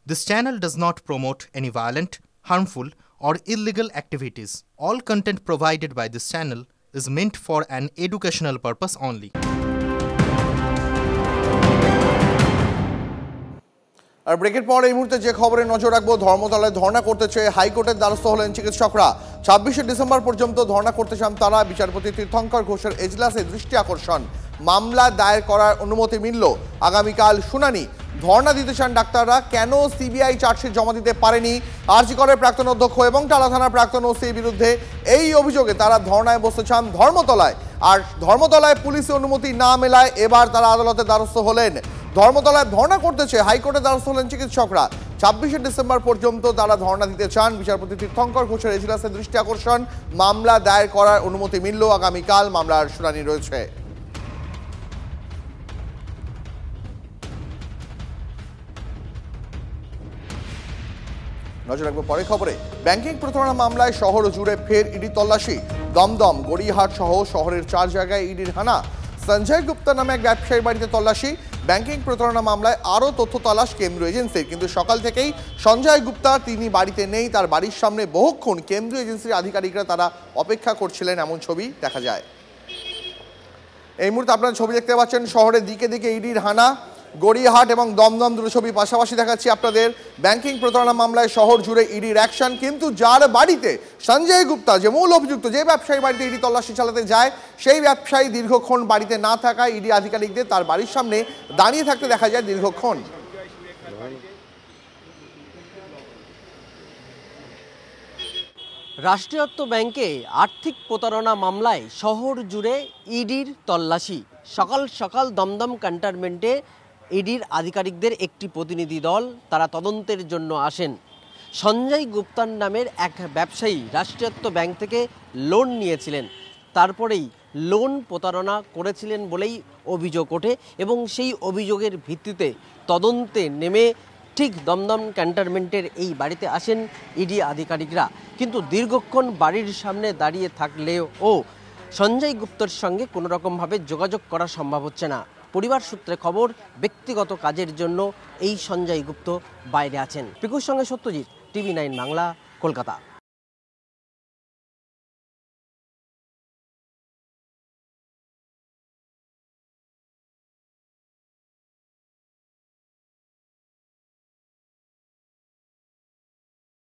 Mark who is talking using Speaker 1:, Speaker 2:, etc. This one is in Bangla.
Speaker 1: This channel does not promote any violent, harmful, or illegal activities. All content provided by this channel is meant for an educational purpose only.
Speaker 2: আর ব্রেকের পর এই মুহূর্তে যে খবরে নজর রাখবো, ধর্মতলায় ধর্ণা করতে চেয়ে হাইকোর্টের দ্বারস্থ হলেন চিকিৎসকরা। ২৬শে ডিসেম্বর পর্যন্ত ধর্ণা করতে চান তারা। বিচারপতি তীর্থঙ্কর ঘোষের এজলাসে দৃষ্টি আকর্ষণ। মামলা দায়ের করার অনুমতি মিলল, আগামীকাল শুনানি। ধর্ণা দিতে চান ডাক্তাররা। কেন সিবিআই চার্জশিট জমা দিতে পারেনি আরজি করের প্রাক্তন অধ্যক্ষ এবং টালা থানার প্রাক্তন ওসির বিরুদ্ধে, এই অভিযোগে তারা ধর্ণায় বসতে চান ধর্মতলায়। আর ধর্মতলায় পুলিশের অনুমতি না মেলায় এবার তারা আদালতের দ্বারস্থ হলেন। ধর্মতলায় ধর্ণা করতে চেয়ে হাইকোর্টের দ্বারস্থ হলেন চিকিৎসকরা। ২৬শে ডিসেম্বর পর্যন্ত তারা ধর্ণা দিতে চান। বিচারপতি তীর্থঙ্কর ঘোষের এজলাসে দৃষ্টি আকর্ষণ। মামলা দায়ের করার অনুমতি মিলল, আগামীকাল মামলার শুনানি রয়েছে। নজর রাখবো পরের খবরে। ব্যাংকিং প্রতারণা মামলায় শহর জুড়ে ফের ইডি তল্লাশি। দমদম, গড়িয়াহাট সহ শহরের 4 জায়গায় ইডির হানা। সঞ্জয় গুপ্তা নামে এক ব্যবসায়ীর বাড়িতে তল্লাশি। ব্যাংকিং প্রতারণা মামলায় আরও তথ্য তালাশ কেন্দ্রীয় এজেন্সির, কিন্তু সকাল থেকেই সঞ্জয় গুপ্তা তিনি বাড়িতে নেই। তার বাড়ির সামনে বহুক্ষণ কেন্দ্রীয় এজেন্সির আধিকারিকরা তারা অপেক্ষা করছিলেন, এমন ছবি দেখা যায়। এই মুহূর্তে আপনারা ছবি দেখতে পাচ্ছেন, শহরের দিকে দিকে ইডির হানা। গড়িয়াহাট এবং দমদম দুটো ছবি পাশাপাশি দেখাচ্ছি আপনাদের। ব্যাংকিং প্রতারণা মামলায় শহর জুড়ে ইডির অ্যাকশন, কিন্তু যার বাড়িতে সঞ্জয় গুপ্তা যে মূল অভিযুক্ত, যে ব্যবসায়ীর বাড়িতে ইডি তল্লাশি চালাতে যায়, সেই ব্যবসায়ী দীর্ঘক্ষণ বাড়িতে না থাকায় ইডি আধিকারিকদের তার বাড়ির সামনে দাঁড়িয়ে থাকতে দেখা যায় দীর্ঘক্ষণ।
Speaker 3: রাষ্ট্রায়ত্ত ব্যাংকে আর্থিক প্রতারণা মামলায় শহর জুড়ে ইডির তল্লাশি। সকাল সকাল দমদম ক্যান্টনমেন্টে ইডির আধিকারিকদের একটি প্রতিনিধি দল তারা তদন্তের জন্য আসেন। সঞ্জয় গুপ্তার নামের এক ব্যবসায়ী রাষ্ট্রায়ত্ত ব্যাংক থেকে লোন নিয়েছিলেন, তারপরেই লোন প্রতারণা করেছিলেন বলেই অভিযোগ ওঠে এবং সেই অভিযোগের ভিত্তিতে তদন্তে নেমে ঠিক দমদম ক্যান্টনমেন্টের এই বাড়িতে আসেন ইডি আধিকারিকরা। কিন্তু দীর্ঘক্ষণ বাড়ির সামনে দাঁড়িয়ে থাকলেও সঞ্জয় গুপ্তর সঙ্গে কোনো রকমভাবে যোগাযোগ করা সম্ভব হচ্ছে না। পরিবার সূত্রে খবর, ব্যক্তিগত কাজের জন্য এই সঞ্জয় গুপ্ত বাইরে আছেন। পিকুর সঙ্গে সত্যজিৎ, টিভি9 বাংলা, কলকাতা।